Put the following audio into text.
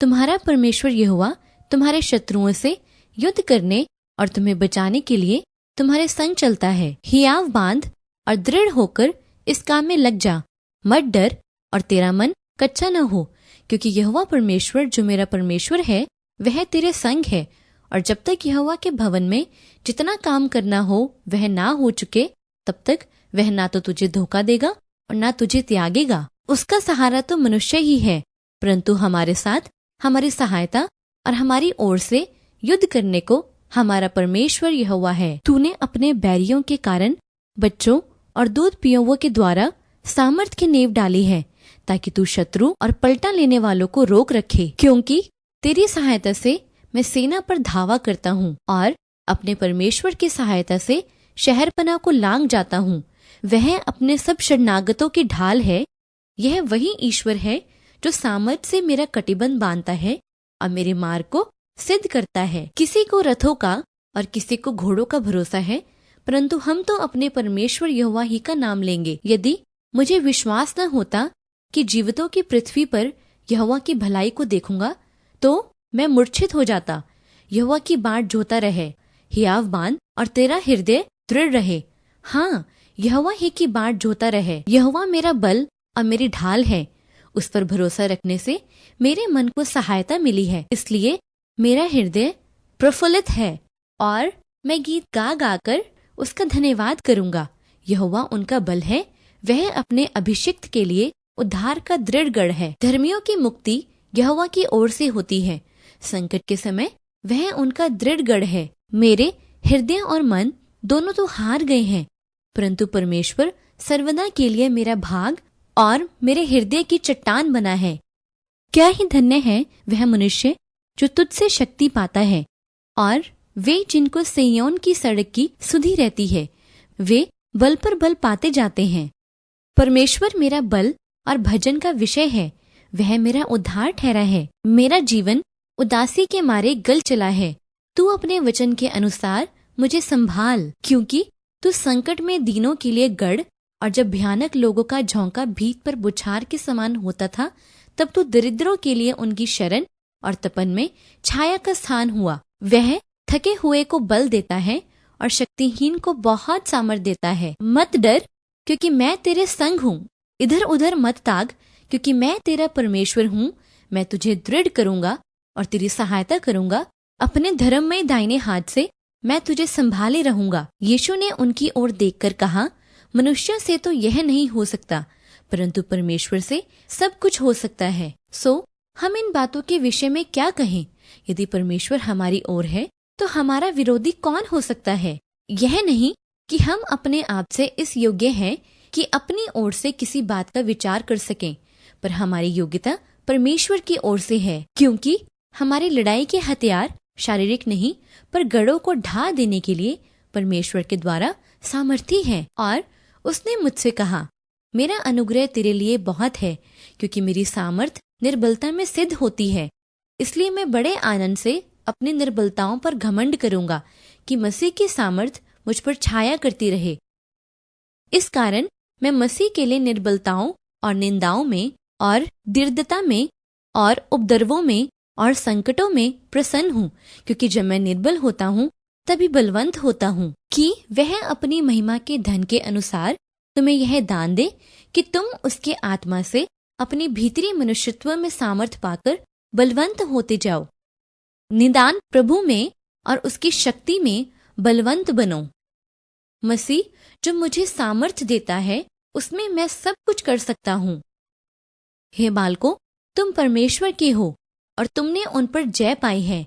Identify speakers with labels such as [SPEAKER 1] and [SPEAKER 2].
[SPEAKER 1] तुम्हारा परमेश्वर यहोवा तुम्हारे शत्रुओं से युद्ध करने और तुम्हें बचाने के लिए तुम्हारे संग चलता है। हियाव बांध और दृढ़ होकर इस काम में लग जा, मत डर और तेरा मन कच्चा न हो, क्योंकि यहोवा परमेश्वर जो मेरा परमेश्वर है वह तेरे संग है। और जब तक यहोवा के भवन में जितना काम करना हो वह ना हो चुके, तब तक वह ना तो तुझे धोखा देगा और ना तुझे त्यागेगा। उसका सहारा तो मनुष्य ही है, परंतु हमारे साथ हमारी सहायता और हमारी ओर से युद्ध करने को हमारा परमेश्वर यहोवा है। तूने अपने बैरियों के कारण बच्चों और दूध पियोवों के द्वारा सामर्थ की नींव डाली है, ताकि तू शत्रु और पलटा लेने वालों को रोक रखे। क्योंकि तेरी सहायता से मैं सेना पर धावा करता हूँ और अपने परमेश्वर की सहायता से शहरपनाह को लांग जाता हूँ। वह अपने सब शरणागतों की ढाल है। यह वही ईश्वर है जो सामर्थ से मेरा कटिबंध बांधता है और मेरे मार्ग को सिद्ध करता है। किसी को रथों का और किसी को घोड़ों का भरोसा है, परंतु हम तो अपने परमेश्वर यहोवा ही का नाम लेंगे। यदि मुझे विश्वास न होता कि जीवितों की पृथ्वी पर यहोवा की भलाई को देखूंगा, तो मैं मूर्छित हो जाता। यहोवा की बाट जोता रहे, हियाव बांध और तेरा हृदय दृढ़ रहे। हाँ, यहोवा ही की बाट जोता रहे। यहोवा मेरा बल और मेरी ढाल है, उस पर भरोसा रखने से मेरे मन को सहायता मिली है। इसलिए मेरा हृदय प्रफुल्लित है और मैं गीत गा गाकर उसका धन्यवाद करूंगा। यहोवा उनका बल है, वह अपने अभिषिक्त के लिए उद्धार का दृढ़ गढ़ है। धर्मियों की मुक्ति यहोवा की ओर से होती है, संकट के समय वह उनका दृढ़ गढ़ है। मेरे हृदय और मन दोनों तो हार गए हैं, परंतु परमेश्वर सर्वदा के लिए मेरा भाग और मेरे हृदय की चट्टान बना है। क्या ही धन्य है वह मनुष्य जो तुझसे शक्ति पाता है, और वे जिनको सिय्योन की सड़क की सुधि रहती है, वे बल पर बल पाते जाते हैं। परमेश्वर मेरा बल और भजन का विषय है, वह मेरा उद्धार ठहरा है। मेरा जीवन उदासी के मारे गल चला है। तू अपने वचन के अनुसार मुझे संभाल, क्योंकि तू संकट में दीनों के लिए गढ़, और जब भयानक लोगों का झोंका भीत पर बुछार के समान होता था, तब तू दरिद्रों के लिए उनकी शरण और तपन में छाया का स्थान हुआ। वह थके हुए को बल देता है और शक्तिहीन को बहुत सामर्थ देता है। मत डर, क्योंकि मैं तेरे संग हूँ। इधर उधर मत ताग, क्योंकि मैं तेरा परमेश्वर हूँ। मैं तुझे दृढ़ करूंगा और तेरी सहायता करूंगा। अपने धर्ममय दाहिने हाथ से मैं तुझे संभाले रहूंगा। यीशु ने उनकी ओर देखकर कहा, मनुष्य से तो यह नहीं हो सकता, परंतु परमेश्वर से सब कुछ हो सकता है। सो हम इन बातों के विषय में क्या कहें? यदि परमेश्वर हमारी ओर है, तो हमारा विरोधी कौन हो सकता है? यह नहीं कि हम अपने आप से इस योग्य हैं कि अपनी ओर से किसी बात का विचार कर सकें, पर हमारी योग्यता परमेश्वर की ओर से है। क्योंकि हमारी लड़ाई के हथियार शारीरिक नहीं, पर गढ़ों को ढा देने के लिए परमेश्वर के द्वारा सामर्थी है। और उसने मुझसे कहा, मेरा अनुग्रह तेरे लिए बहुत है, क्योंकि मेरी सामर्थ निर्बलता में सिद्ध होती है। इसलिए मैं बड़े आनंद से अपनी निर्बलताओं पर घमंड करूंगा, कि मसीह की सामर्थ मुझ पर छाया करती रहे। इस कारण मैं मसीह के लिए निर्बलताओं और निंदाओं में और दीर्घता में और उपद्रवों में और संकटों में प्रसन्न हूँ, क्योंकि जब मैं निर्बल होता हूँ तभी बलवंत होता हूँ, कि वह अपनी महिमा के धन के अनुसार तुम्हें यह दान दे कि तुम उसके आत्मा से अपनी भीतरी मनुष्यत्व में सामर्थ पाकर बलवंत होते जाओ। निदान प्रभु में और उसकी शक्ति में बलवंत बनो। मसीह जो मुझे सामर्थ देता है, उसमें मैं सब कुछ कर सकता हूँ। हे बालकों, तुम परमेश्वर के हो और तुमने उन पर जय पाई है,